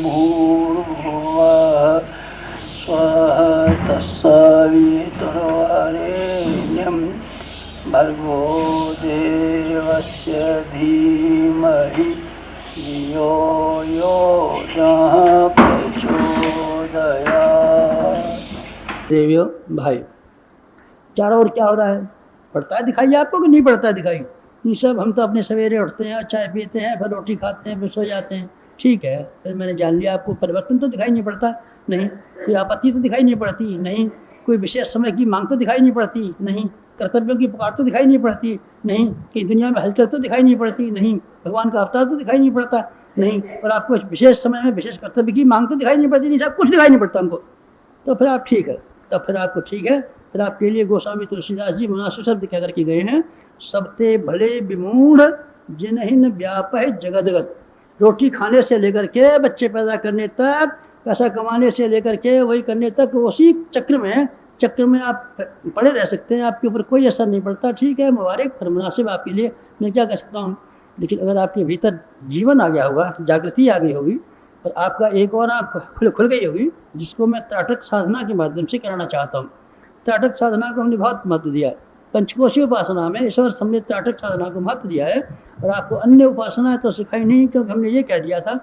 भूर्भुवः स्वः तत्सवितुर्वरेण्यं भर्गो देवस्य धीमहि धियो यो नः प्रचोदयात्। देवियों भाई, चारों ओर क्या हो रहा है? पड़ता है दिखाई आपको कि नहीं पड़ता है दिखाई? ये सब हम तो अपने सवेरे उठते हैं, चाय पीते हैं, फिर रोटी खाते हैं, फिर सो जाते हैं, ठीक है। फिर मैंने जान लिया आपको परिवर्तन तो दिखाई नहीं पड़ता, नहीं। कोई आपत्ति तो दिखाई नहीं पड़ती, नहीं। कोई विशेष समय की मांग तो दिखाई नहीं पड़ती, नहीं। कर्तव्यों की पुकार तो दिखाई नहीं पड़ती, नहीं। कि दुनिया में हलचल तो दिखाई नहीं पड़ती, नहीं। भगवान का अवतार तो दिखाई नहीं पड़ता, नहीं। और आपको विशेष समय में विशेष कर्तव्य की मांग तो दिखाई नहीं पड़ती, नहीं। सब कुछ दिखाई नहीं पड़ता हमको, तो फिर आप ठीक है, तब फिर आपको ठीक है। फिर आपके लिए गोस्वामी तुलसीदास जी मुनासु शब्द क्या करके गए हैं, सबते भले विमूढ़ जिन्हिन व्यापह जगदगत। रोटी खाने से लेकर के बच्चे पैदा करने तक, पैसा कमाने से लेकर के वही करने तक, उसी चक्र में आप पड़े रह सकते हैं, आपके ऊपर कोई असर नहीं पड़ता, ठीक है। मुबारक, फिर मुनासिब आपके लिए, मैं क्या कह सकता हूँ। लेकिन अगर आपके भीतर जीवन आ गया होगा, जागृति आ गई होगी, और आपका एक और आँख खुल गई होगी, जिसको मैं त्राटक साधना के माध्यम से कराना चाहता हूँ। त्राटक साधना को हमने बहुत महत्व दिया है। पंचकोशीय उपासना में इस वर्ष हमने त्राटक साधना को महत्व दिया है, और आपको अन्य उपासना तो सिखाई नहीं, क्योंकि हमने ये कह दिया था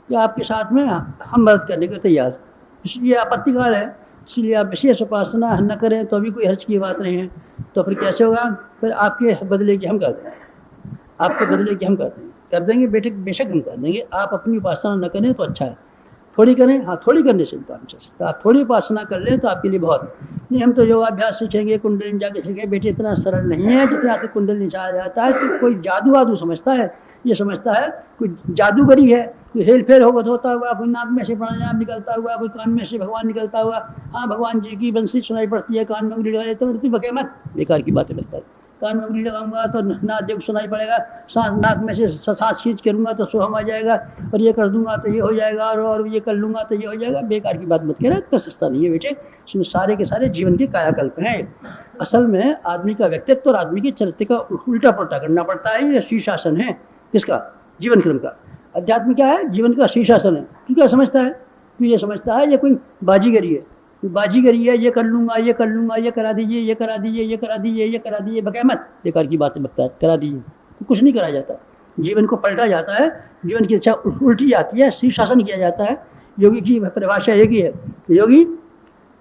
कि आपके साथ में हम मदद करने को तैयार, इसलिए आपत्तिकार है। इसलिए आप विशेष उपासना न करें तो भी कोई हर्ज की बात नहीं है। तो फिर कैसे होगा? फिर आपके बदले की हम कर देंगे, आपके बदले की हम कर देंगे बेटे, बेशक हम कर देंगे। आप अपनी उपासना न करें तो अच्छा है, थोड़ी करें, हाँ थोड़ी करने से काम चल सकता है। आप थोड़ी उपासना कर लें तो आपके लिए बहुत नहीं। हम तो योगाभ्यास सीखेंगे, कुंडलिनी जाके सीखेंगे, बेटे इतना सरल नहीं है। जितना तक कुंडलिनी चाहा जाता है तो कोई जादू वादू समझता है, ये समझता है कोई जादूगरी है, कोई हेल फेर होता हुआ, कोई नाक में से प्राणायाम निकलता हुआ, कोई कान में से भगवान निकलता हुआ, हाँ भगवान जी की बंसी सुनाई पड़ती है, कान में उंगली लगा लेते हो, बके मत, बेकार की बातें लगता है। कान में उंगली लगाऊंगा तो नाक देख सुनाई पड़ेगा, नाक में से सांस खींच करूँगा तो सोहम आ जाएगा, और ये कर दूंगा तो ये हो जाएगा, और ये कर लूँगा तो ये हो जाएगा। बेकार की बात मत कहना, इतना सस्ता नहीं है बेटे। इसमें सारे के सारे जीवन के कायाकल्प हैं। असल में आदमी का व्यक्तित्व और आदमी के चरित्र का उल्टा पुल्टा करना पड़ता है। ये शीर्षासन है किसका? जीवन क्रम का। अध्यात्म क्या है? जीवन का शीर्षासन है। क्यों क्या समझता है? क्यों ये समझता है ये कोई बाजीगरी है, बाजीगरी है, ये कर लूँगा, ये कर लूँगा, ये करा दीजिए, ये करा दीजिए, ये करा दीजिए, ये करा दीजिए, बकाया मत, बेकार की बातें बकता है, करा दीजिए। तो कुछ नहीं करा जाता, जीवन को पलटा जाता है, जीवन की इच्छा उल्टी जाती है, शीर्षासन किया जाता है। योगी की परिभाषा एक ही है, योगी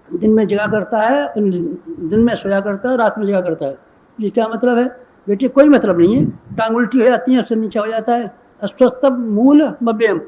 दिन में जगा करता है, दिन में सोया करता है, रात में जगा करता है। ये क्या मतलब है बेटे? कोई मतलब नहीं है। टांग उल्टी हो जाती है, उससे नीचा हो जाता है। अस्वस्थ मूल मव्यम,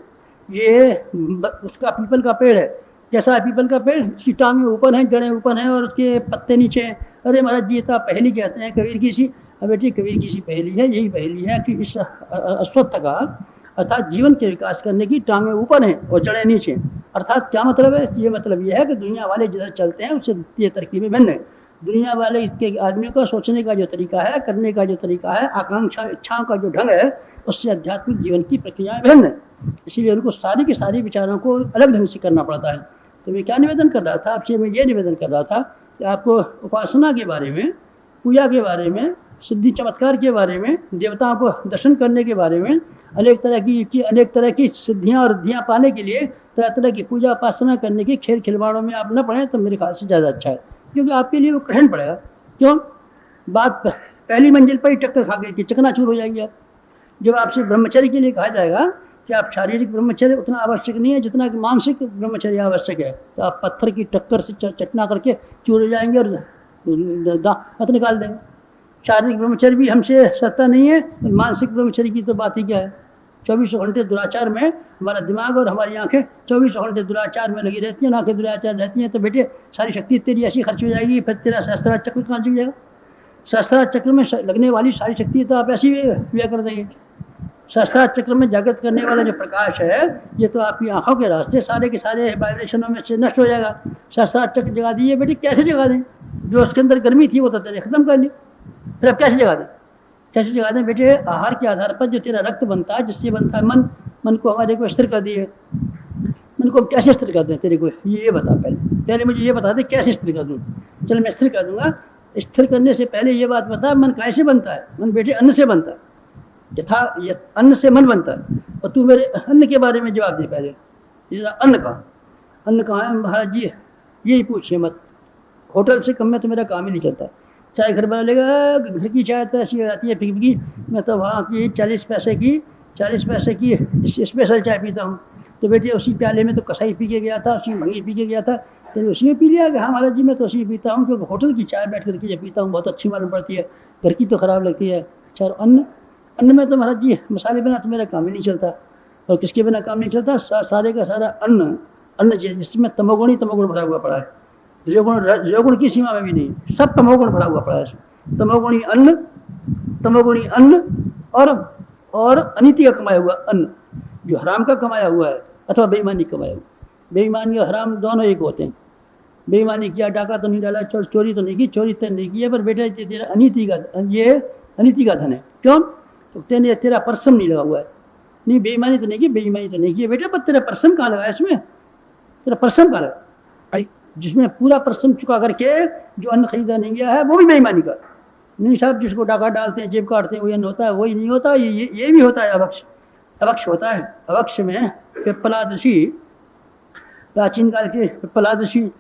ये उसका पीपल का पेड़ है। कैसा है पीपल का पेड़? उसकी टांगें ऊपर हैं, जड़ें ऊपर हैं, और उसके पत्ते नीचे हैं। अरे महाराज जी, तो पहली कहते हैं कबीर की सी। अब बेटी कबीर की सी पहली है, यही पहली है कि इस अस्वस्थ का अर्थात जीवन के विकास करने की टांगें ऊपर हैं और जड़ें नीचे। अर्थात क्या मतलब है? ये मतलब ये है कि दुनिया वाले जिधर चलते हैं उससे ये तरकीबें भिन्न है। दुनिया वाले इसके आदमियों का सोचने का जो तरीका है, करने का जो तरीका है, आकांक्षा इच्छाओं का जो ढंग है, उससे आध्यात्मिक जीवन की प्रक्रियाएं भिन्न है। इसीलिए उनको सारी के सारी विचारों को अलग ढंग से करना पड़ता है। तो मैं क्या निवेदन कर रहा था आपसे? मैं ये निवेदन कर रहा था कि आपको उपासना के बारे में, पूजा के बारे में, सिद्धि चमत्कार के बारे में, देवताओं को दर्शन करने के बारे में, अनेक तरह की सिद्धियाँ और रिद्धियाँ पाने के लिए तरह तरह की पूजा उपासना करने की खेल खिलवाड़ों में आप न पढ़ें तो मेरे ख्याल से ज़्यादा अच्छा है। क्योंकि आपके लिए वो कठिन पड़ेगा। क्यों? बात पहली मंजिल पर ही टक्कर खा गई कि चकनाचूर हो जाएंगे आप। जब आपसे ब्रह्मचर्य के लिए कहा जाएगा कि आप शारीरिक ब्रह्मचर्य उतना आवश्यक नहीं है जितना कि मानसिक ब्रह्मचर्य आवश्यक है, तो आप पत्थर की टक्कर से चटना करके चूर हो जाएंगे और दांत निकाल देंगे। शारीरिक ब्रह्मचर्य भी हमसे सस्ता नहीं है, और मानसिक ब्रह्मचर्य की तो बात ही क्या है। 24 घंटे दुराचार में हमारा दिमाग और हमारी आंखें 24 घंटे दुराचार में लगी रहती हैं, आंखें दुराचार रहती हैं, तो बेटे सारी शक्ति तेरी ऐसी खर्च हो जाएगी, फिर तेरा सहस्त्रार चक्र कहाँ चल जाएगा? सहस्त्रार चक्र में लगने वाली सारी शक्ति तो आप ऐसी व्यय कर देंगे। सहस्त्रार चक्र में जागृत करने वाला जो प्रकाश है, ये तो आपकी आंखों के रास्ते सारे के सारे वाइब्रेशनों में से नष्ट हो जाएगा। सहस्त्रार चक्र जगा दीजिए बेटे, कैसे जगा दें? जो उसके अंदर गर्मी थी वो तो तेरे खत्म कर ली, फिर अब कैसे जगा दें? कैसे जगा दें बेटे? आहार के आधार पर जो तेरा रक्त बनता है, जिससे बनता है मन को हमारे को स्थिर कर दिए। मन को कैसे स्थिर कर दें तेरे को, ये बता। पहले मुझे ये बता दे कैसे स्थिर कर दूँ। चल मैं स्थिर कर दूंगा। स्थिर करने से पहले ये बात बता, मन कैसे बनता है? मन बेटे अन्न से बनता है। यथा अन्न से मन बनता है। और तू मेरे अन्न के बारे में जवाब दे पहले, ये अन्न कहाँ, अन्न कहाँ है महाराज जी, यही पूछिए मत। होटल से कम में तो मेरा काम ही नहीं चलता। चाय घर बना लेगा, घर की चाय तो ऐसी हो जाती है फीकी फीकी, मैं तो वहाँ की 40 पैसे की स्पेशल चाय पीता हूँ। तो बेटे उसी प्याले में तो कसाई पी के गया था, उसी में भंगी पी के गया था, तो उसी में पी लिया कि हाँ महाराज जी मैं तो उसी में पीता हूँ, क्योंकि होटल की चाय बैठ करके जब पीता हूँ बहुत अच्छी मालूम पड़ती है, घर की तो ख़राब लगती है। अच्छा अन्न, अन्न में तो महाराज जी मसाले बिना तो मेरा काम ही नहीं चलता। और किसके बिना काम नहीं चलता, सारे का सारा अन्न, अन्न जिसमें तमोगुण ही तमोगुण भरा हुआ पड़ा है, रजोगुण की सीमा में भी नहीं, सब तमोगुण भरा हुआ पड़ा है। तमोगुणी अन्न और अनिति का कमाया हुआ अन्न, जो हराम का कमाया हुआ है अथवा बेईमानी कमाया हुआ। बेईमानी और हराम दोनों एक होते हैं। बेईमानी किया, डाका तो नहीं डाला, चोरी तो नहीं की, चोरी तो नहीं की है, पर बेटा तेरा अनिति का धन है। क्यों? तो तेरा परिश्रम नहीं लगा हुआ है। नहीं बेईमानी तो नहीं की, बेईमानी तो नहीं की है बेटा, पर तेरा परिश्रम कहाँ लगा है इसमें, तेरा परिश्रम कहाँ लगा, जिसमें पूरा परिश्रम चुका करके जो अन्न खरीदा नहीं गया है वो भी बेईमानी का। नहीं साहब, जिसको डाका डालते हैं, जेब काटते हैं, वही अन्न होता है, वही नहीं होता। ये भी होता है अवक्ष, अवक्ष होता है। अवक्ष में पिप्पलाद ऋषि, प्राचीन काल के पिप्पलाद ऋषि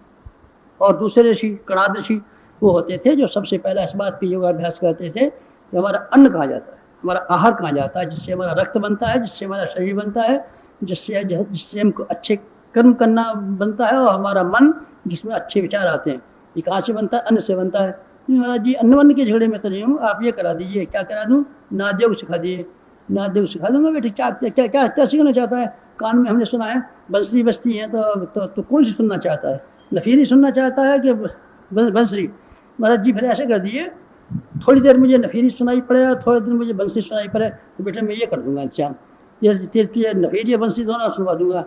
और दूसरे ऋषि कणाद ऋषि, वो होते थे जो सबसे पहला इस बात की योगाभ्यास करते थे कि हमारा अन्न कहाँ जाता है, हमारा आहार कहाँ जाता है, जिससे हमारा रक्त बनता है, जिससे हमारा शरीर बनता है, जिससे हमको अच्छे कर्म करना बनता है, और हमारा मन जिसमें अच्छे विचार आते हैं, ये कहाँ से बनता है, अन्न से बनता है। महाराज जी अन्न वन्न के झगड़े में तो नहीं हूँ, आप ये करा दीजिए। क्या करा दूँ? नाद्योग सिखा दीजिए। नाद्योग सिखा दूंगा बेटे। क्या क्या क्या क्या सीखना चाहता है? कान में हमने सुना है बंसरी बजती है, तो कौन सी सुनना चाहता है? नफीरी सुनना चाहता है कि बंसरी? महाराज जी फिर ऐसे कर दीजिए, थोड़ी देर मुझे नफीरी सुनाई पड़े, थोड़ी देर मुझे बंसरी सुनाई पड़े, तो बेटा मैं ये कर दूंगा। अच्छा ये नफीरी बंसरी दोनों सुनवा दूंगा।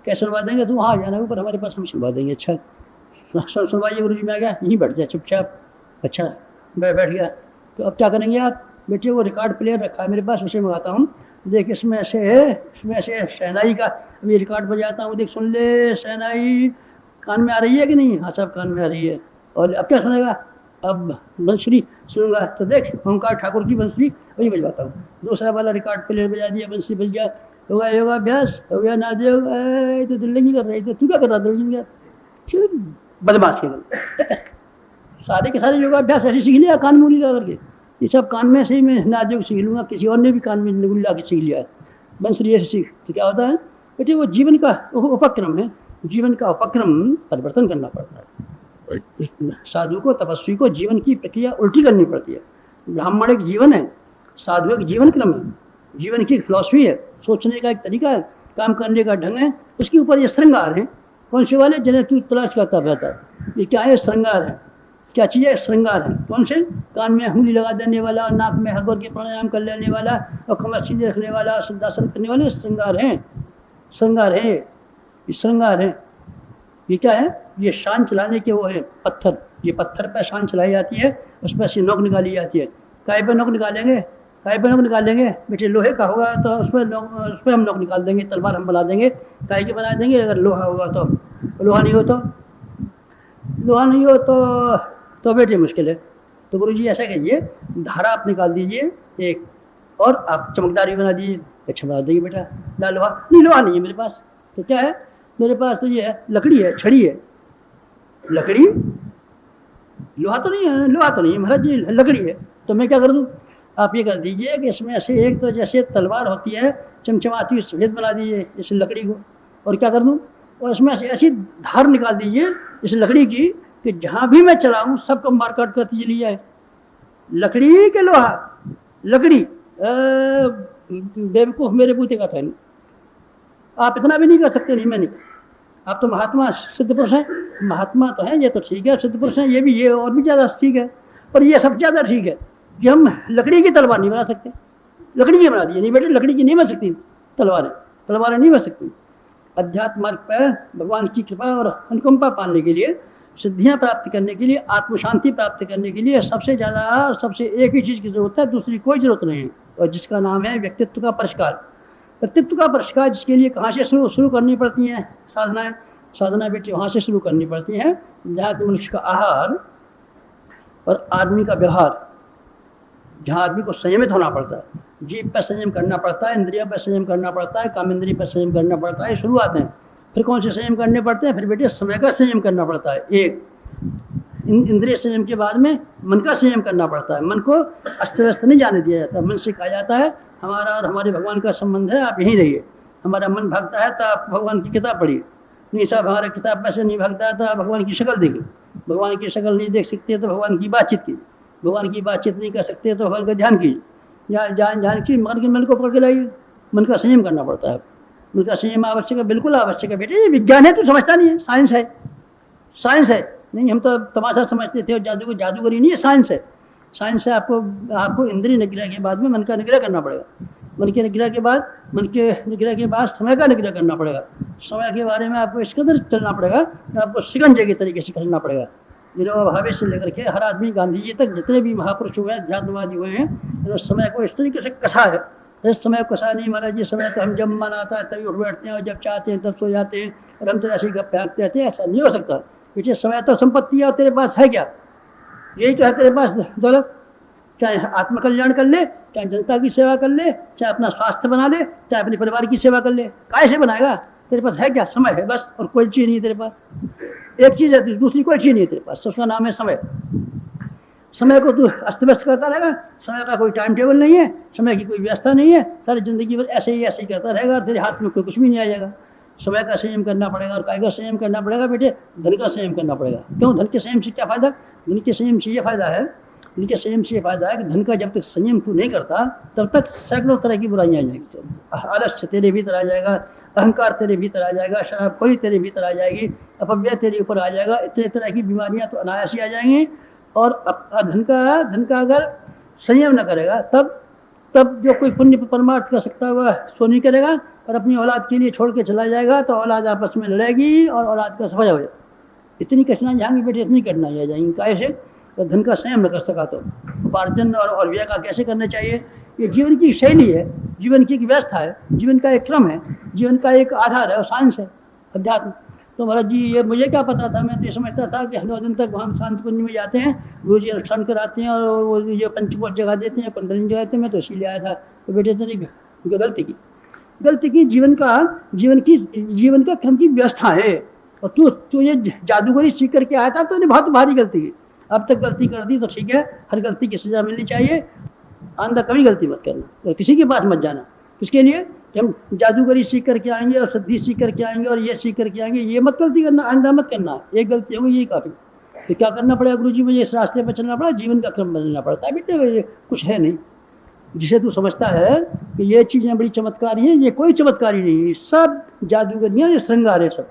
कैसे सुनवा देंगे? तुम वहाँ जाना ऊपर हमारे पास, हम सुनवा देंगे। अच्छा सुनवाइए गुरु जी, में आ गया, यहीं बैठ जाए चुपचाप। अच्छा बैठ गया। तो अब क्या करेंगे आप? बेटे वो रिकॉर्ड प्लेयर रखा है मेरे पास, उसे मंगाता हूँ। देख इसमें ऐसे है, इसमें ऐसे शहनाई का अभी रिकॉर्ड बजाता हूँ, देख सुन ले शहनाई। कान में आ रही है कि नहीं? हाँ सब कान में आ रही है। और अब क्या सुनेगा? अब बंसरी सुनूंगा। तो देख ओंकार ठाकुर की बंसरी वही बजवाता हूँ। दूसरा वाला रिकॉर्ड प्लेयर बजा दिया, बंसरी बज गया। हो गया योगाभ्यास, हो गया नादयोग। तो दिल नहीं कर रही, तो तू क्या कर रहा? दिल नहीं कर, बदमाश के सारे के सारे योगाभ्यास ऐसे सीख लिया कान मूली लगा करके। ये सब कान में से ही मैं नादयोग सीख लूँगा, किसी और ने भी कान में मूली ला के सीख लिया है। बंसरी ऐसे सीख तो क्या होता है बेटे? वो जीवन का उपक्रम है, जीवन का उपक्रम परिवर्तन करना पड़ता है। साधु को, तपस्वी को जीवन की प्रक्रिया उल्टी करनी पड़ती है। ब्राह्मण एक जीवन है, साधु एक जीवन क्रम है, जीवन की फिलॉसफी है, सोचने का एक तरीका है, काम करने का ढंग है। उसके ऊपर ये श्रृंगार है। कौन से वाले? जिन्हें तू तलाश करता रहता है। ये क्या है? श्रृंगार है। क्या चीज़ है? श्रृंगार है। कौन से? कान में उंगली लगा देने वाला, नाक में हगोर के प्राणायाम कर लेने वाला, और कमर सीधे रखने वाला, सिद्धासन करने वाले श्रृंगार हैं। श्रृंगार है, ये श्रृंगार है। ये क्या है? ये शान चलाने के वो है पत्थर। ये पत्थर पर शान चलाई जाती है, उस पर से नोक निकाली जाती है। काय पर नोक निकालेंगे? काय पर नोक निकालेंगे बेटे? लोहे का होगा तो उस पर हम नोक निकाल देंगे, तलवार हम बना देंगे। काय की बना देंगे? अगर लोहा होगा तो। लोहा नहीं हो तो, लोहा नहीं हो तो बेटे मुश्किल है। तो गुरु जी ऐसा कीजिए, धारा आप निकाल दीजिए एक, और आप चमकदारी बना दीजिए। अच्छा बना देंगे बेटा। ला लोहा नहीं, लोहा नहीं है मेरे पास। तो क्या है मेरे पास? तो ये है लकड़ी है, छड़ी है। लकड़ी, लोहा तो नहीं है, लोहा तो नहीं है महाराज जी, लकड़ी है। तो मैं क्या कर दूँ? आप ये कर दीजिए कि इसमें से एक तो जैसे तलवार होती है चमचमाती हुई सफेद बना दीजिए इस लकड़ी को। और क्या कर दूँ? और इसमें से ऐसी धार निकाल दीजिए इस लकड़ी की कि जहाँ भी मैं चलाऊँ सबको मार काट कर चली जाए। लकड़ी के लोहा, लकड़ी बेवकूफ़ मेरे बूते का था नहीं। आप इतना भी नहीं कर सकते। नहीं मैं नहीं, आप तो महात्मा सिद्ध पुरुष हैं। महात्मा तो हैं, ये तो ठीक है, सिद्ध पुरुष हैं, ये भी, ये और भी ज़्यादा ठीक है। पर ये सब ज़्यादा ठीक है कि हम लकड़ी की तलवार नहीं बना सकते। लकड़ी की बना दी नहीं बेटे, लकड़ी की नहीं बन सकती तलवारें नहीं बन सकती। अध्यात्म मार्ग पर भगवान की कृपा और अनुकंपा पाने के लिए, सिद्धियां प्राप्त करने के लिए, आत्मशांति प्राप्त करने के लिए सबसे ज़्यादा, सबसे एक ही चीज़ की ज़रूरत है, दूसरी कोई ज़रूरत नहीं है। और जिसका नाम है व्यक्तित्व का परिष्कार। व्यक्तित्व का परिष्कार जिसके लिए कहाँ से शुरू करनी पड़ती हैं साधनाएँ? साधना बेटे वहाँ से शुरू करनी पड़ती हैं जहाँ कि मनुष्य का आहार और आदमी का व्यवहार, जहाँ आदमी को संयमित होना पड़ता है। जीभ पर संयम करना पड़ता है, इंद्रियों पर संयम करना पड़ता है, काम इंद्रिय पर संयम करना पड़ता है, शुरुआत है। फिर कौन से संयम करने पड़ते हैं? फिर बेटे समय का संयम करना पड़ता है। एक इंद्रिय संयम के बाद में मन का संयम करना पड़ता है। मन को अस्त व्यस्त नहीं जाने दिया जाता। मन से कहा जाता है हमारा और हमारे भगवान का संबंध है, आप यहीं रहिए। हमारा मन भागता है तो आप भगवान की किताब पढ़िए, नहीं साहब हमारे किताब में से नहीं भागता है तो आप भगवान की शक्ल देखिए। भगवान की शक्ल नहीं देख सकते तो भगवान की बातचीत कीजिए। भगवान की बातचीत नहीं कर सकते तो भगवान का ध्यान कीजिए। ध्यान की मन को पकड़ के लाइए। मन का संयम करना पड़ता है। मन का संयम आवश्यक है, बिल्कुल आवश्यक है बेटे। ये विज्ञान है, तो समझता नहीं है, साइंस है। साइंस है, नहीं हम तो तमाशा समझते थे और जादूगरी नहीं है, साइंस है। साइंस से आपको इंद्रिय निग्रह के बाद में मन का निग्रह करना पड़ेगा। मन के निग्रह के बाद समय का निग्रह करना पड़ेगा। समय के बारे में आपको इस कदर चलना पड़ेगा कि आपको शिकंजे के तरीके से चलना पड़ेगा। विनोबा भावे से लेकर के हर आदमी, गांधी जी तक, जितने भी महापुरुष हुए हैं, अध्यात्मवादी हुए हैं, तो समय को इस तरीके से कसा है। इस समय को कसा नहीं महाराज जी। समय तो हम जब मन आता है तभी उठ बैठते हैं और जब चाहते हैं तब सो जाते हैं और हम तो ऐसे ही गप फेंकते रहते हैं। ऐसा नहीं हो सकता बेटे। समय तो संपत्ति है और तेरे पास है क्या? यही तो है तेरे पास दौलत। चाहे आत्मकल्याण कर ले, चाहे जनता की सेवा कर ले, चाहे अपना स्वास्थ्य बना ले, चाहे अपने परिवार की सेवा कर ले। कैसे बनाएगा? तेरे पास है क्या? समय है बस, और कोई चीज़ नहीं है तेरे पास। एक चीज़ है, दूसरी कोई चीज़ नहीं है तेरे पास, उसका नाम है समय। समय को तू अस्त व्यस्त करता रहेगा। समय का कोई टाइम टेबल नहीं है, समय की कोई व्यवस्था नहीं है। सारी जिंदगी भर ऐसे ही करता रहेगा और तेरे हाथ में कोई कुछ भी नहीं आ जाएगा। समय का संयम करना पड़ेगा और काय का संयम करना पड़ेगा बेटे? धन का संयम करना पड़ेगा। क्यों? धन के संयम से क्या फायदा? धन के संयम से ये फायदा है, धन के संयम से ये फायदा है कि धन का जब तक संयम तू नहीं करता तब तक सैकड़ों तरह की बुराइयां आ जाएंगी। आलस्य तेरे भीतर आ जाएगा, अहंकार तेरे भीतर आ जाएगा, शराबखोरी तेरे भीतर आ जाएगी, अपव्यय तेरे ऊपर आ जाएगा। इतने तरह की बीमारियां तो अनायास ही आ जाएंगी। और धन का अगर संयम न करेगा तब जो कोई पुण्य परमार्थ कर सकता है वह सो नहीं करेगा और अपनी औलाद के लिए छोड़ के चला जाएगा तो औलाद आपस में लड़ेगी और औलाद का सफाया हो जाएगा। इतनी कठिनाई जाएंगी बेटे, इतनी कठिनाई आ जाएंगी। कैसे? तो धन का संयम न कर सका तो उपार्जन और व्यय का कैसे करना चाहिए? ये जीवन की शैली है, जीवन की एक व्यवस्था है, जीवन का एक क्रम है, जीवन का एक आधार है और साइंस है, अध्यात्म। तो महाराज जी ये मुझे क्या पता था? मैं तो ये समझता था कि 9 दिन तक वहाँ शांति कुंज में जाते हैं, गुरु जी अनुष्ठान कराते हैं और वो ये पंचकोश जगह देते हैं, 15 दिन जगह देते हैं। मैं तो इसीलिए आया था। तो बेटे तेरी गलती की जीवन का क्रम की व्यवस्था है। और तू ये जादूगरी सीख करके आया था तो ने बहुत भारी गलती की। अब तक गलती कर दी तो ठीक है, हर गलती की सजा मिलनी चाहिए। आंदा कभी गलती मत करना, तो किसी के पास मत जाना। किसके लिए? कि हम जादूगरी सीख करके आएंगे और सिद्धि सीख करके आएंगे और ये सीख करके आएंगे, ये मत गलती करना, आइंदा मत करना। एक गलती होगी यही काफ़ी। तो क्या करना पड़ेगा गुरु जी? मुझे इस रास्ते पर चलना पड़ा, जीवन का क्रम बदलना पड़ता है बेटे। ये कुछ है नहीं जिसे तू समझता है कि ये चीज़ें बड़ी चमत्कारी हैं, ये कोई चमत्कारी नहीं है। सब जादूगरियाँ, ये श्रृंगार है, सब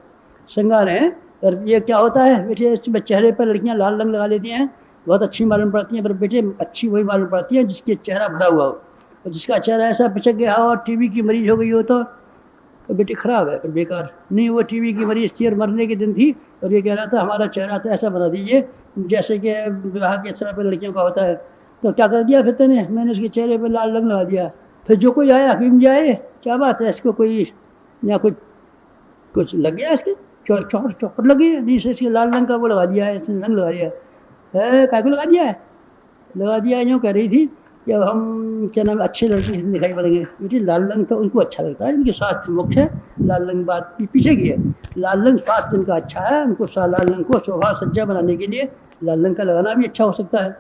श्रृंगार हैं। और ये क्या होता है बेटे? चेहरे पर लड़कियाँ लाल रंग लगा लेती हैं, बहुत अच्छी मालूम पड़ती हैं, पर बेटे अच्छी वही मालूम पड़ती है जिसके चेहरा भरा हुआ हो। और जिसका चेहरा ऐसा पिचक गया हो और टीबी की मरीज हो गई हो तो बेटे खराब है, फिर बेकार। नहीं, वो टीबी की मरीज थी और मरने के दिन थी और ये कह रहा था हमारा चेहरा तो ऐसा बना दीजिए जैसे कि विवाह के समय पर लड़कियों का होता है। तो क्या कर दिया फिर तेने? मैंने उसके चेहरे पर लाल रंग लगा दिया। फिर जो कोई आया हकीम जाए, क्या बात है, इसको कोई या कुछ लग गया, इसके चौपट लगी है, नहीं से इसके लाल रंग का वो लगा दिया है, इसने रंग लगा दिया है। क्या को लगा दिया है? यूँ कह रही थी कि अब हम क्या नाम अच्छे लड़के दिखाई पड़ेंगे। बेटी लाल रंग तो उनको अच्छा लगता है, इनके स्वास्थ्य मुख्य है। लाल रंग बात पीछे की है। लाल रंग स्वास्थ्य इनका अच्छा है, उनको लाल रंग को शोभा सज्जा बनाने के लिए लाल रंग का लगाना भी अच्छा हो सकता है।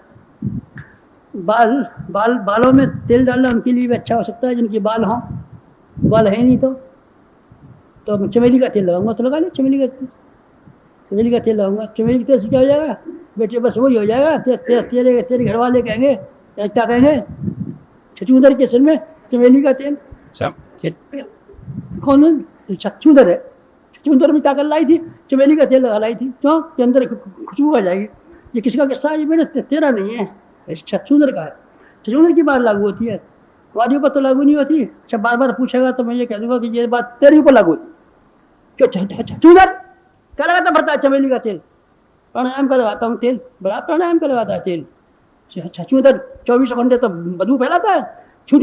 बालों में तेल डालना उनके लिए भी अच्छा हो सकता है जिनके बाल हों। बाल है नहीं तो चमेली का तेल लगाऊंगा तो लगा ले। चमेली का तेल लगाऊंगा। चमेली के तेल से क्या हो जाएगा बेटे? बस वही हो जाएगा। तेरे घर वाले कहेंगे, क्या कहेंगे? छछूंदर के सिर में चमेली का तेल। कौन छछूंदर है? छछूंदर में क्या कर लाई थी? चमेली का तेल लगा लाई थी। क्यों? के अंदर खुशबू आ जाएगी। ये किसका किस्सा है? ये बेटे तेरा नहीं है, छछूंदर का है। छछूंदर की बात लागू होती है, हमारे ऊपर तो लागू नहीं होती। अच्छा बार बार पूछेगा तो मैं ये कह दूंगा कि ये बात तेरे ऊपर लागू होती। क्यों? छछूंदर क्या लगाता पड़ता है? चमेली का तेल। प्राणायाम का लगाता हूँ तेल, बड़ा प्राणायाम का लगाता है तेल। छछूंदर 24 घंटे तो बदबू फैलाता है, छू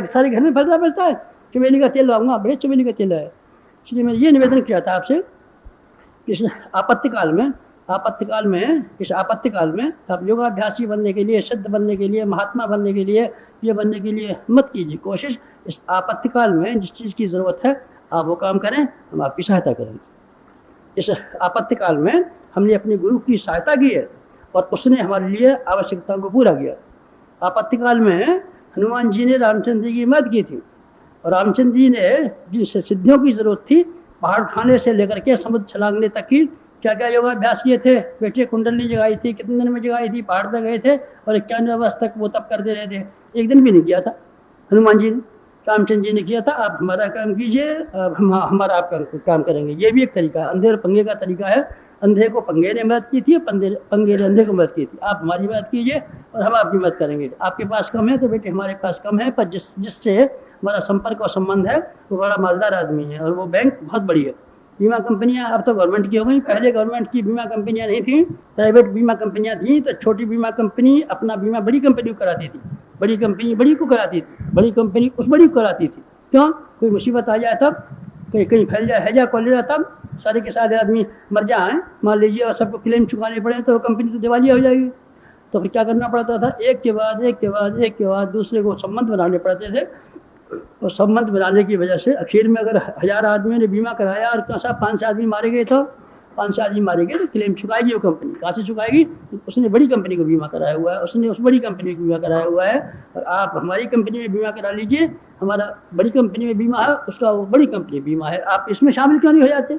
सारे घर में फैलता फैलता है। चमेली का तेल लगाऊंगा, बड़े चमेली का तेल है। इसलिए मैंने ये निवेदन किया था आपसे कि इस आपत्ति काल में आपत्तिकाल में, इस आपत्तिकाल में आप योगाभ्यासी बनने के लिए, सिद्ध बनने के लिए, महात्मा बनने के लिए, ये बनने के लिए मत कीजिए कोशिश। इस आपत्तिकाल में जिस चीज़ की ज़रूरत है आप वो काम करें, हम आपकी सहायता करेंगे। इस आपत्तिकाल में हमने अपने गुरु की सहायता की है और उसने हमारे लिए आवश्यकताओं को पूरा किया। आपत्तिकाल में हनुमान जी ने रामचंद्र जी की मदद की थी और रामचंद्र जी ने जिन सिद्धियों की ज़रूरत थी, पहाड़ उठाने से लेकर के समुद्र छलांगने तक की क्या क्या योगाभ्यास किए थे। बेटे कुंडली जगाई थी, कितने दिन में जगाई थी, पहाड़ पर गए थे और 91 वर्ष तक वो तब करते रहे थे, एक दिन भी नहीं किया था हनुमान जी ने। रामचंद्र जी ने किया था, आप हमारा काम कीजिए, हम हमारा आप काम करेंगे। ये भी एक तरीका, अंधे और पंगे का तरीका है। अंधे को पंगे ने मदद की थी, पंगे ने अंधे को मदद की थी। आप हमारी मदद कीजिए और हम आपकी मदद करेंगे। आपके पास कम है तो बेटे हमारे पास कम है, पर जिससे हमारा संपर्क और संबंध है वो बड़ा मालदार आदमी है और वो बैंक बहुत बड़ी है। बीमा कंपनियां अब तो गवर्नमेंट की हो गई, पहले गवर्नमेंट की बीमा कंपनियां नहीं थी, प्राइवेट बीमा कंपनियां थी। तो छोटी बीमा कंपनी अपना बीमा बड़ी कंपनी को कराती थी, बड़ी कंपनी बड़ी को कराती थी, बड़ी कंपनी उस बड़ी को कराती थी। क्यों? कोई मुसीबत आ जाए तब, कहीं कहीं फैल जाए हैजा कॉलेरा, तब सारे के सारे आदमी मर जाए मान लीजिए और सबको क्लेम चुकाने पड़े तो कंपनी तो दिवालिया हो जाएगी। तो फिर क्या करना पड़ता था, एक के बाद एक के बाद एक के बाद दूसरे को संबंध बनाने पड़ते थे। और संबंध बनाने की वजह से आखिर में अगर 1000 आदमियों ने बीमा कराया और कैसा 500 आदमी मारे गए, तो 500 आदमी मारे गए तो क्लेम चुकाएगी वो कंपनी। कहाँ से चुकाएगी? उसने बड़ी कंपनी को बीमा कराया हुआ है, उसने उस बड़ी कंपनी को बीमा कराया हुआ है। और आप हमारी कंपनी में बीमा करा लीजिए, हमारा बड़ी कंपनी में बीमा है, उसका वो बड़ी कंपनी बीमा है, आप इसमें शामिल क्यों नहीं हो जाते?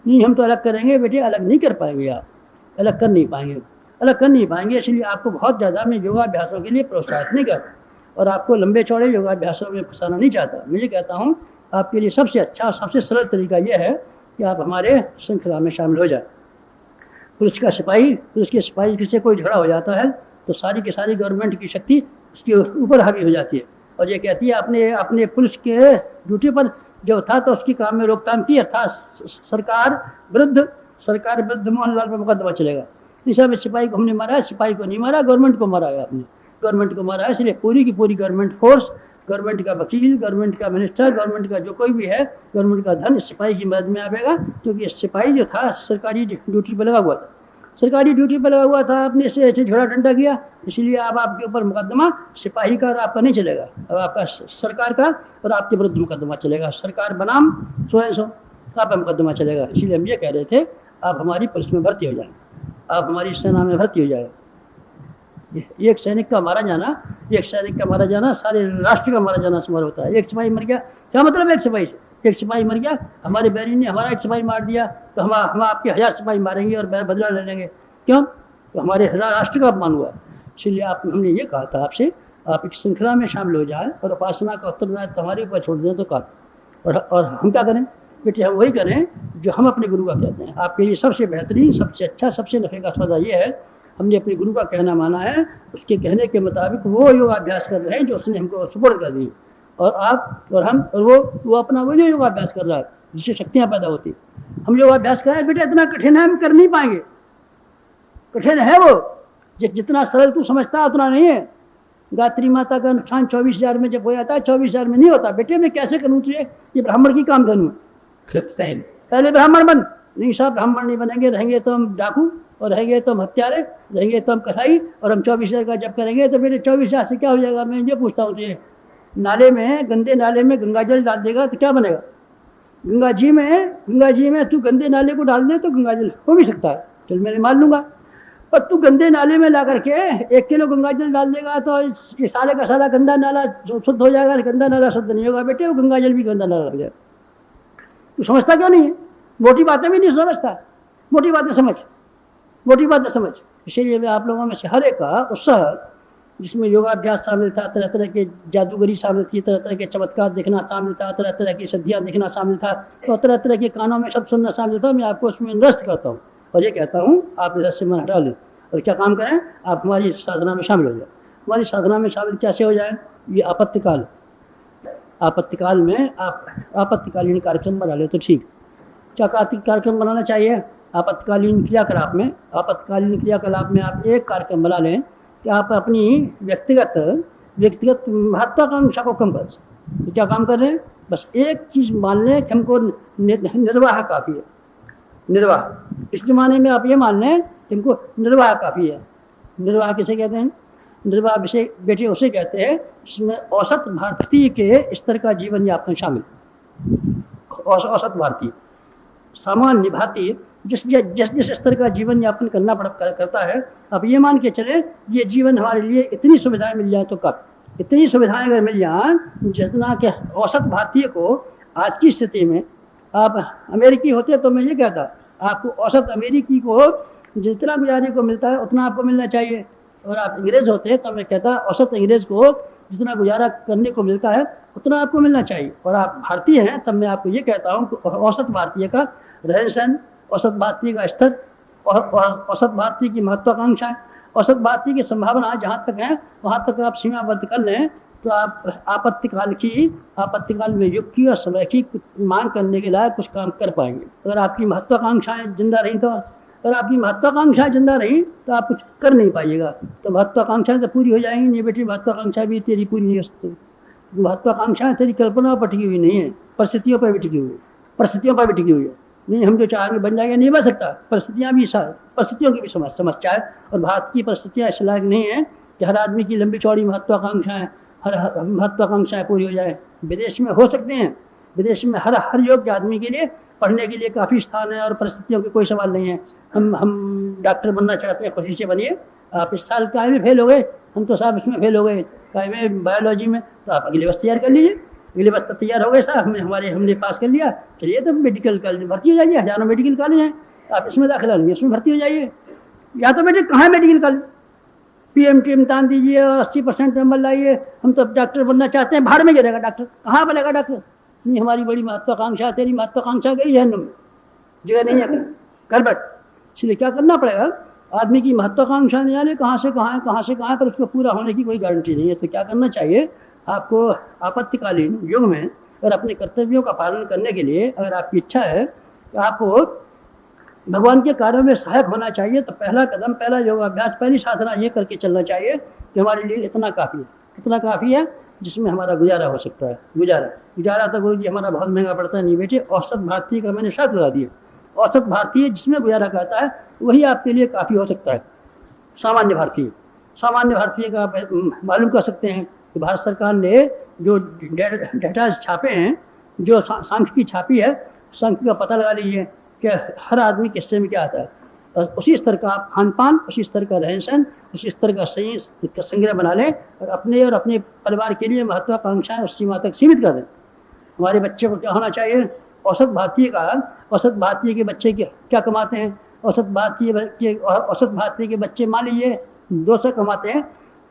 नहीं, हम तो अलग करेंगे बेटे, अलग नहीं कर पाएंगे, आप अलग कर नहीं पाएंगे, अलग कर नहीं पाएंगे। इसलिए आपको बहुत ज़्यादा मैं योगाभ्यासों के लिए प्रोत्साहित नहीं करता और आपको लंबे चौड़े योगाभ्यासों में फंसाना नहीं चाहता। मैं ये कहता हूँ आपके लिए सबसे अच्छा, सबसे सरल तरीका यह है कि आप हमारे श्रृंखला में शामिल हो जाए। पुलिस का सिपाही, पुलिस के सिपाही से कोई झगड़ा हो जाता है तो सारी की सारी गवर्नमेंट की शक्ति उसके ऊपर हावी हो जाती है और ये कहती है अपने अपने पुलिस के ड्यूटी पर जो था तो उसकी काम में रोकथाम की, अर्थात सरकार विरुद्ध मोहनलाल पर मुकदमा चलेगा। इस में सिपाही को हमने मारा है, सिपाही को नहीं मारा, गवर्नमेंट को मारा है, आपने गवर्नमेंट को मारा है। इसलिए पूरी की पूरी गवर्नमेंट फोर्स, गवर्नमेंट का वकील, गवर्नमेंट का मिनिस्टर, गवर्नमेंट का जो कोई भी है, गवर्नमेंट का धन सिपाही की मदद में आएगा। क्योंकि सिपाही जो था सरकारी ड्यूटी पर लगा हुआ था, सरकारी ड्यूटी पर लगा हुआ था, आपने से ऐसे झोड़ा डंडा किया, इसलिए अब आपके ऊपर मुकदमा सिपाही का और आपका नहीं चलेगा, अब आपका सरकार का और आपके विरुद्ध मुकदमा चलेगा। सरकार बनाम स्वयं सो आप पर मुकदमा चलेगा। इसलिए हम ये कह रहे थे आप हमारी पुलिस में भर्ती हो जाए, आप हमारी सेना में भर्ती हो जाए। एक सैनिक का मारा जाना, एक सैनिक का मारा जाना सारे राष्ट्र का मारा जाना समान होता है। एक सिपाही मर गया, क्या मतलब एक सिपाही से? एक सिपाही मर गया, हमारे बैरी ने हमारा एक सिपाही मार दिया तो हम आपके 1000 सिपाही मारेंगे और बदला ले लेंगे। क्यों? तो हमारे राष्ट्र का अपमान हुआ। इसलिए हमने ये कहा था आपसे, आप एक श्रृंखला में शामिल हो जाए और उपासना का उत्तरदायित्व हमारे ऊपर छोड़ दें तो काम। और हम क्या करें बेटे? हम वही करें जो हम अपने गुरु का कहते हैं। आपके लिए सबसे बेहतरीन, सबसे अच्छा, सबसे नफे का सौदा ये है, हमने अपने गुरु का कहना माना है, उसके कहने के मुताबिक वो योगाभ्यास कर रहे हैं जो उसने हमको सुपुर्द कर दी। और आप और हम और वो अपना वो योगाभ्यास कर रहा है जिससे शक्तियाँ पैदा होती। हम योगाभ्यास करें बेटा, इतना कठिन है, हम कर नहीं पाएंगे, कठिन है वो। जितना सरल तू समझता है उतना नहीं है। गायत्री माता का नुकसान 24,000 में जब हो जाता है, 24,000 में नहीं होता। बेटे मैं कैसे करूँ तुझे? ये ब्राह्मण की काम करूँ? पहले ब्राह्मण बन। नहीं साहब, ब्राह्मण नहीं बनेंगे, रहेंगे तो हम डाकू और रहेंगे तो हम हत्यारे, रहेंगे तो हम कसाई, और हम 24,000 का जब करेंगे तो मेरे 24,000 से क्या हो जाएगा? मैं ये पूछता हूँ तुझे, नाले में, गंदे नाले में गंगा जल डाल देगा तो क्या बनेगा? गंगा जी में तू गंदे नाले को डाल दे तो गंगा जल हो भी सकता है, चल मैं मान लूंगा। और तू गंदे नाले में ला करके 1 किलो गंगा जल डाल देगा तो ये सारे का सारा गंदा नाला शुद्ध हो जाएगा। गंदा नाला शुद्ध नहीं होगा बेटे, वो गंगा जल भी गंदा नाला लग जाएगा। तू समझता क्यों नहीं है? मोटी बातें भी नहीं समझता, मोटी बातें समझ, मोटी बातें समझ। इसीलिए मैं आप लोगों में से हर एक का उत्साह, जिसमें योगाभ्यास शामिल था, तरह तरह के जादूगरी शामिल थी, तरह तरह के चमत्कार देखना शामिल था, तरह तरह की सिद्धियाँ देखना शामिल था, और तरह तरह के कानों में सब सुनना शामिल था। मैं आपको उसमें निरस्त करता हूँ और ये कहता हूँ आप इधर से मन हटा लें और क्या काम करें, आप हमारी साधना में शामिल हो जाए। हमारी साधना में शामिल कैसे हो जाए? ये आपत्तिकाल में आप आपत्तिकालीन कार्यक्रम बना ले तो ठीक। क्या कार्यक्रम बनाना चाहिए? आपत्तिकालीन क्रियाकलाप में आप एक कार्यक्रम बना लें कि आप अपनी व्यक्तिगत महत्वाकांक्षा को कम कर। तो क्या काम कर रहे हैं? बस एक चीज़ मान लें कि हमको निर्वाह काफ़ी है, निर्वाह। इस जमाने में आप ये मान लें कि इनको निर्वाह काफ़ी है। निर्वाह किसे कहते हैं? निर्वाह विषय बेटे उसे कहते हैं जिसमें औसत भारतीय के स्तर का जीवन यापन शामिल। औसत भारतीय, सामान्य भारतीय जिस जिस स्तर का जीवन यापन करता है, अब ये मान के चले ये जीवन हमारे लिए इतनी सुविधाएं मिल जाए तो कब, इतनी सुविधाएं अगर मिल जाए जितना कि औसत भारतीय को आज की स्थिति में, आप अमेरिकी होते तो मैं ये कहता आपको औसत अमेरिकी को जितना गुजारे को मिलता है उतना आपको मिलना चाहिए, और आप अंग्रेज होते तो मैं कहता औसत अंग्रेज को जितना गुजारा करने को मिलता है उतना आपको मिलना चाहिए। और आप भारतीय हैं तब मैं आपको ये कहता हूँ कि औसत भारतीय का रहन सहन, औसत भारतीय का स्तर, औसत भारतीय की महत्वाकांक्षाएं, औसत भारतीय की संभावना जहाँ तक है वहाँ तक आप सीमाबद्ध कर लें तो आप आपातकाल में युग की और समय की मांग करने के लायक कुछ काम कर पाएंगे। अगर आपकी महत्वाकांक्षाएं जिंदा रही तो, अगर आपकी महत्वाकांक्षाएं जिंदा रही तो आप कुछ कर नहीं पाइएगा। तो महत्वाकांक्षाएं तो पूरी हो जाएंगी नहीं बेटी, महत्वाकांक्षा भी तेरी पूरी नहीं हो सकती। महत्वाकांक्षाएं तेरी कल्पना पर टिकी हुई नहीं है, परिस्थितियों पर भी टिकी हुई है, परिस्थितियों पर भी टिकी हुई है। नहीं हम जो चाहेंगे बन जाएंगे, नहीं बन सकता। परिस्थितियों की भी समस्या है, और भारत की परिस्थितियाँ इस लायक नहीं है कि हर आदमी की लंबी चौड़ी महत्वाकांक्षाएं, हर महत्वाकांक्षाएं पूरी हो जाए। विदेश में हो सकते हैं, विदेश में हर योग्य आदमी के लिए पढ़ने के लिए काफ़ी स्थान है और परिस्थितियों की कोई सवाल नहीं है। हम डॉक्टर बनना चाहते हैं, खुशी से बनिए। आप इस साल काय में फेल हो गए, हम तो साहब इसमें फेल हो गए काय में बायोलॉजी में, तो आप अगले वर्ष तैयार कर लीजिए। अगले वर्ष तैयार हो गए साहब, हमने पास कर लिया, चलिए तो मेडिकल कॉलेज भर्ती हो जाइए। हजारों मेडिकल कॉलेज हैं, आप इसमें दाखिला लीजिए, इसमें भर्ती हो जाइए। या तो बेटे कहाँ है मेडिकल कॉलेज, पीएमटी इम्तान दीजिए और 80% नंबर लाइए, हम तो डॉक्टर बनना चाहते हैं, भाड़ में गिरेगा डॉक्टर, कहाँ बनेगा डॉक्टर? नहीं हमारी बड़ी महत्वाकांक्षा, तेरी महत्वाकांक्षा गई है, जगह नहीं है घर बैठ। इसलिए क्या करना पड़ेगा, आदमी की महत्वाकांक्षा नहीं जाने कहाँ से कहाँ है, कहाँ से कहाँ है, पर उसको पूरा होने की कोई गारंटी नहीं है। तो क्या करना चाहिए आपको आपत्तिकालीन युग में, और अपने कर्तव्यों का पालन करने के लिए अगर आपकी इच्छा है कि आपको भगवान के कार्यों में सहायक होना चाहिए, तो पहला कदम, पहला योगाभ्यास, पहली साधना ये करके चलना चाहिए कि हमारे लिए इतना काफ़ी है जिसमें हमारा गुजारा हो सकता है। गुजारा तो गुरु जी हमारा बहुत महंगा पड़ता है। नहीं बेटे, औसत भारतीय का मैंने शर्त लगा दिया, औसत भारतीय जिसमें गुजारा करता है वही आपके लिए काफ़ी हो सकता है। सामान्य भारतीय का आप मालूम कर सकते हैं कि भारत सरकार ने जो डेटा छापे हैं, जो सांख्य की छापी है, सांख्य का पता लगा लीजिए कि हर आदमी के हिस्से में क्या आता है, और उसी स्तर का खान पान, उसी स्तर का रहन सहन, उसी स्तर का संग्रह बना लें और अपने परिवार के लिए महत्वाकांक्षाएं उस सीमा तक सीमित कर दें। हमारे बच्चे को क्या होना चाहिए, औसत भारतीय के बच्चे क्या कमाते हैं, औसत भारतीय के बच्चे मान लीजिए 200 कमाते हैं,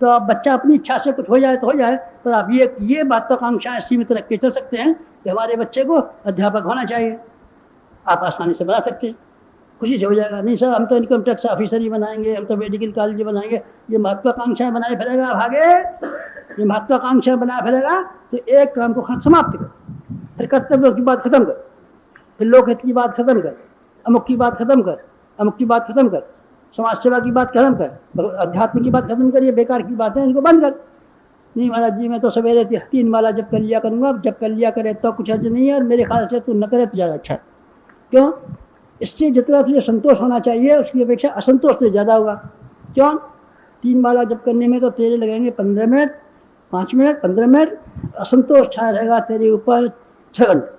तो अब बच्चा अपनी इच्छा से कुछ हो जाए तो हो जाए, पर आप ये महत्वाकांक्षाएं सीमित रख के चल सकते हैं कि हमारे बच्चे को अध्यापक होना चाहिए। आप आसानी से बना सकते हैं, खुशी से हो जाएगा। नहीं सर हम तो इनकम टैक्स ऑफिसर ही बनाएंगे, हम तो मेडिकल कॉलेज बनाएंगे, ये महत्वाकांक्षाएं बनाए फिरेगा भागे, ये महत्वाकांक्षाएं बनाए फिरेगा तो एक काम को समाप्त कर, फिर कर्तव्यों की बात खत्म कर, फिर लोकहित की बात खत्म कर, अमुक की बात खत्म कर, समाज सेवा की बात खत्म कर, अध्यात्म की बात खत्म कर, ये बेकार की बात है, इनको बंद कर। नहीं महाराज जी मैं तो सवेरे 3 माला जब कर लिया करूँगा, जब कर लिया करे तो कुछ अर्ज नहीं है, और मेरे ख्याल से तू न करे तो ज़्यादा अच्छा है। क्यों? इससे जितना तुझे संतोष होना चाहिए उसकी अपेक्षा असंतोष तो ज़्यादा होगा। क्यों? 3 माला जब करने में तो तेरे लगेंगे 15 मिनट, 5 मिनट, 15 मिनट, असंतोष छाया रहेगा तेरे ऊपर 6 घंटे।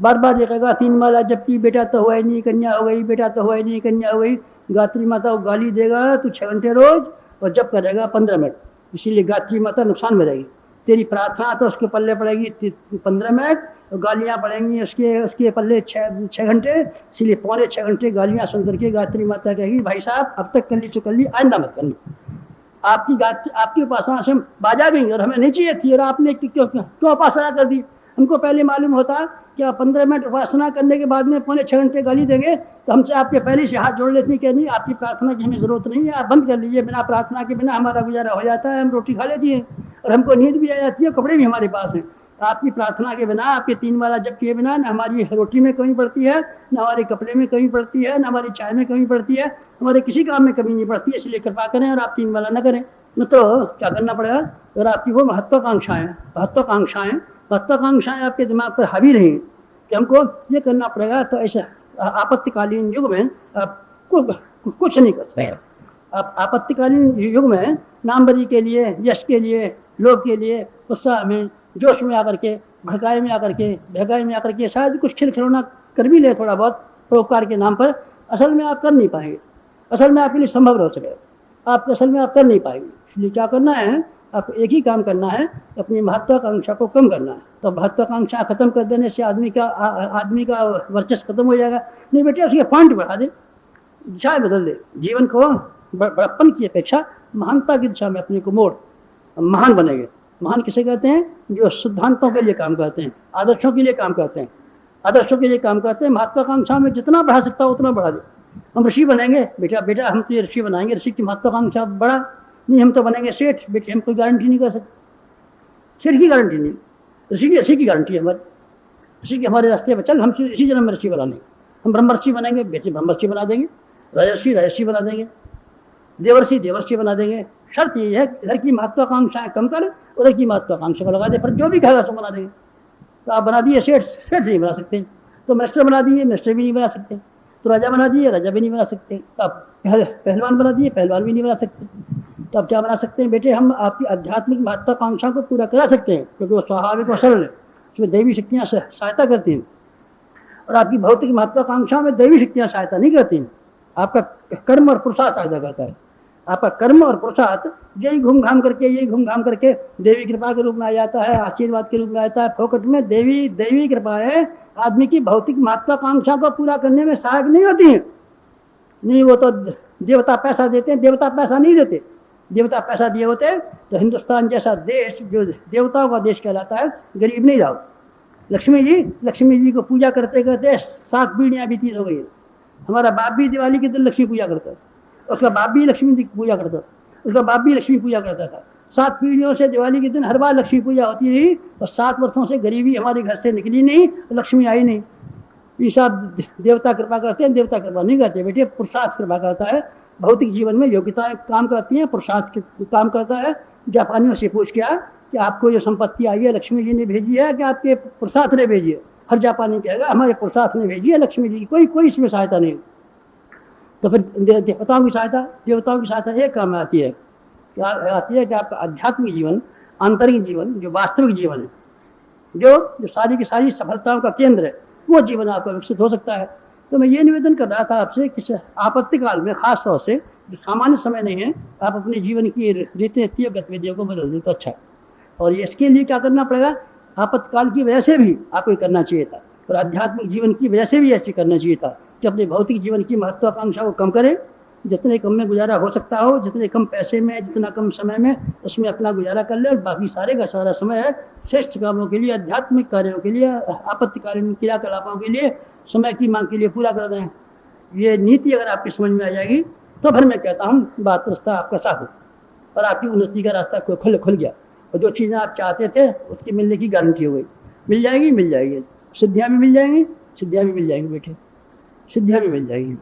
बार बार ये कहेगा 3 माला जब की, बेटा तो हुआ ही नहीं, कन्या हो गई, बेटा तो हुआ ही नहीं, कन्या हो गई। गायत्री माता को गाली देगा तू 6 घंटे रोज, और जब करेगा 15 मिनट। इसीलिए गायत्री माता नुकसान में रहेगी। तेरी प्रार्थना तो उसके पल्ले पड़ेगी 15 मिनट, और गालियाँ पड़ेंगी उसके पल्ले 6 घंटे। इसीलिए 5.25 घंटे गालियाँ सुन करके गायत्री माता कहेगी भाई साहब अब तक कर ली तो कर ली, आइंदा मत करनी। आपकी उपासना से हम बाजा गई और हमें नहीं चाहिए थी, और आपने क्यों उपासना कर दी? हमको पहले मालूम होता कि आप 15 मिनट उपासना करने के बाद में 5.25 घंटे गाली देंगे तो हमसे आपके पहले से हाथ जोड़ लेते कि नहीं आपकी प्रार्थना की हमें ज़रूरत नहीं है, आप बंद कर लीजिए, बिना प्रार्थना के बिना हमारा गुजारा हो जाता है, हम रोटी खा लेती हैं और हमको नींद भी आ जाती है, कपड़े भी हमारे पास हैं। आपकी प्रार्थना के बिना, आपके 3 माला जप किए बिना न हमारी रोटी में कमी पड़ती है, न हमारे कपड़े में कमी पड़ती है, न हमारी चाय में कमी पड़ती है, हमारे किसी काम में कमी नहीं पड़ती है। इसलिए कृपा करें और आप 3 माला न करें। न तो क्या करना पड़ेगा, अगर आपकी वो महत्वाकांक्षाएं आपके दिमाग पर हावी रही कि हमको ये करना पड़ेगा, तो ऐसा आपत्तिकालीन युग में आप कुछ नहीं कर सकते। आप आपत्तिकालीन युग में नामवरी के लिए, यश के लिए, लोभ के लिए, उत्साह में, जोश में आकर के, भड़काई में आकर के, बहकाई में आकर के शायद कुछ खिलखिलौना कर भी ले थोड़ा बहुत परोपकार के नाम पर, असल में आप कर नहीं पाएंगे। असल में आपके लिए संभव हो सके, आप असल में आप कर नहीं पाएंगे। इसलिए क्या करना है, आपको एक ही काम करना है, अपनी महत्वाकांक्षा को कम करना है। तो महत्वाकांक्षा खत्म कर देने से आदमी का वर्चस्व खत्म हो जाएगा। नहीं बेटे, उसके पॉइंट बढ़ा दे, दिशा बदल दे, जीवन को बड़प्पन की अपेक्षा महानता की दिशा में अपने को मोड़, महान बनेंगे। महान किसे कहते हैं? जो सिद्धांतों के लिए काम करते हैं, आदर्शों के लिए काम करते हैं, आदर्शों के लिए काम करते हैं। महत्वाकांक्षा में जितना बढ़ा सकता हो उतना बढ़ा दे। हम ऋषि बनेंगे बेटा, बेटा हम तो ये ऋषि बनाएंगे, ऋषि की महत्वाकांक्षा बढ़ा नहीं, हम तो बनेंगे सेठ बेटे, हम कोई गारंटी नहीं कर सकते, सेठ की गारंटी नहीं, ऋषि की गारंटी है हमारी। ऋषि के हमारे रास्ते पर चल, हम इसी जन्म में ऋषि बना लेंगे। हम ब्रह्मर्षि बनेंगे बेटे, ब्रह्मर्षि बना देंगे, राजर्षि बना देंगे, देवर्षि बना देंगे। शर्त ये है इधर की महत्वाकांक्षाएं कम कर, उधर की महत्वाकांक्षा को लगा दे, पर जो भी कहेगा सो बना देंगे। तो आप बना दिए सेठ, सेठ नहीं बना सकते। तो मिनिस्टर बना दिए, मिनिस्टर भी नहीं बना सकते। तो राजा बना दिए, राजा भी नहीं बना सकते। तो आप पहलवान बना दिए, पहलवान भी नहीं बना सकते। तो आप क्या बना सकते हैं बेटे? हम आपकी आध्यात्मिक महत्वाकांक्षा को पूरा करा सकते हैं, क्योंकि वो स्वाभाविक और सरल है, उसमें दैवी शक्तियाँ सहायता करती हैं। और आपकी भौतिक महत्वाकांक्षा में दैवी शक्तियाँ सहायता नहीं करती हैं, आपका कर्म और पुरुषार्थ सहायता करता है। आपका कर्म और पुरुषार्थ यही घूम घाम करके देवी कृपा के रूप में आ जाता है, आशीर्वाद के रूप में आता है। फोकट में देवी कृपाएं आदमी की भौतिक महत्वाकांक्षा को पूरा करने में सहायक नहीं होती हैं। नहीं, वो तो देवता पैसा देते हैं, देवता पैसा नहीं देते। देवता पैसा दिए होते तो हिंदुस्तान जैसा देश जो देवताओं का देश कहलाता है, गरीब नहीं रहा। लक्ष्मी जी को पूजा करते करते 7 पीढ़ियाँ बीती हो गई। हमारा बाप भी दिवाली के दिन लक्ष्मी पूजा करता था, उसका बाप भी लक्ष्मी की पूजा करता था, उसका बाप भी लक्ष्मी पूजा करता था। 7 पीढ़ियों से दिवाली के दिन हर बार लक्ष्मी पूजा होती रही, और 7 वर्षों से गरीबी हमारे घर से निकली नहीं, लक्ष्मी आई नहीं। ईसा देवता कृपा करते हैं, देवता कृपा नहीं करते बेटे, पुरुषार्थ कृपा करता है। भौतिक जीवन में योग्यताएं काम करती हैं, पुरुषार्थ काम करता है। जापानियों से पूछ किया कि आपको जो संपत्ति आई है लक्ष्मी जी ने भेजी है कि आपके पुरुषार्थ ने भेजी है? हर जापानी कहेगा हमारे पुरुषार्थ ने भेजी है लक्ष्मी जी की, कोई इसमें सहायता नहीं। तो फिर देवताओं की सहायता एक काम में आती है, क्या आती है कि आपका आध्यात्मिक जीवन, आंतरिक जीवन, जो वास्तविक जीवन है, जो सारी की सारी सफलताओं का केंद्र है, वो जीवन आपका विकसित हो सकता है। तो मैं ये निवेदन कर रहा था आपसे कि आपत्ति काल में खास तौर से, जो सामान्य समय नहीं है, आप अपने जीवन की रीति गतिविधियों को बदल दें तो अच्छा है। और इसके लिए क्या करना पड़ेगा? आपातकाल की वजह से भी आपको करना चाहिए था, और आध्यात्मिक जीवन की वजह से भी ऐसे करना चाहिए था कि अपने भौतिक जीवन की महत्वाकांक्षा को कम करें, जितने कम में गुजारा हो सकता हो, जितने कम पैसे में, जितना कम समय में, उसमें अपना गुजारा कर ले, और बाकी सारे का सारा समय है श्रेष्ठ कामों के लिए, आध्यात्मिक कार्यों के लिए, आपत्तिकालीन क्रियाकलापों के लिए, समय की मांग के लिए पूरा कर दें। ये नीति अगर आपकी समझ में आ जाएगी तो फिर मैं कहता हूँ बात रास्ता आपका साफ हो, और आपकी उन्नति का रास्ता खुल गया, और जो चीज़ें आप चाहते थे उसकी मिलने की गारंटी हो गई। मिल जाएगी सिद्धियाँ भी मिल जाएंगी बेटे, सिद्धियाँ भी मिल जाएंगी।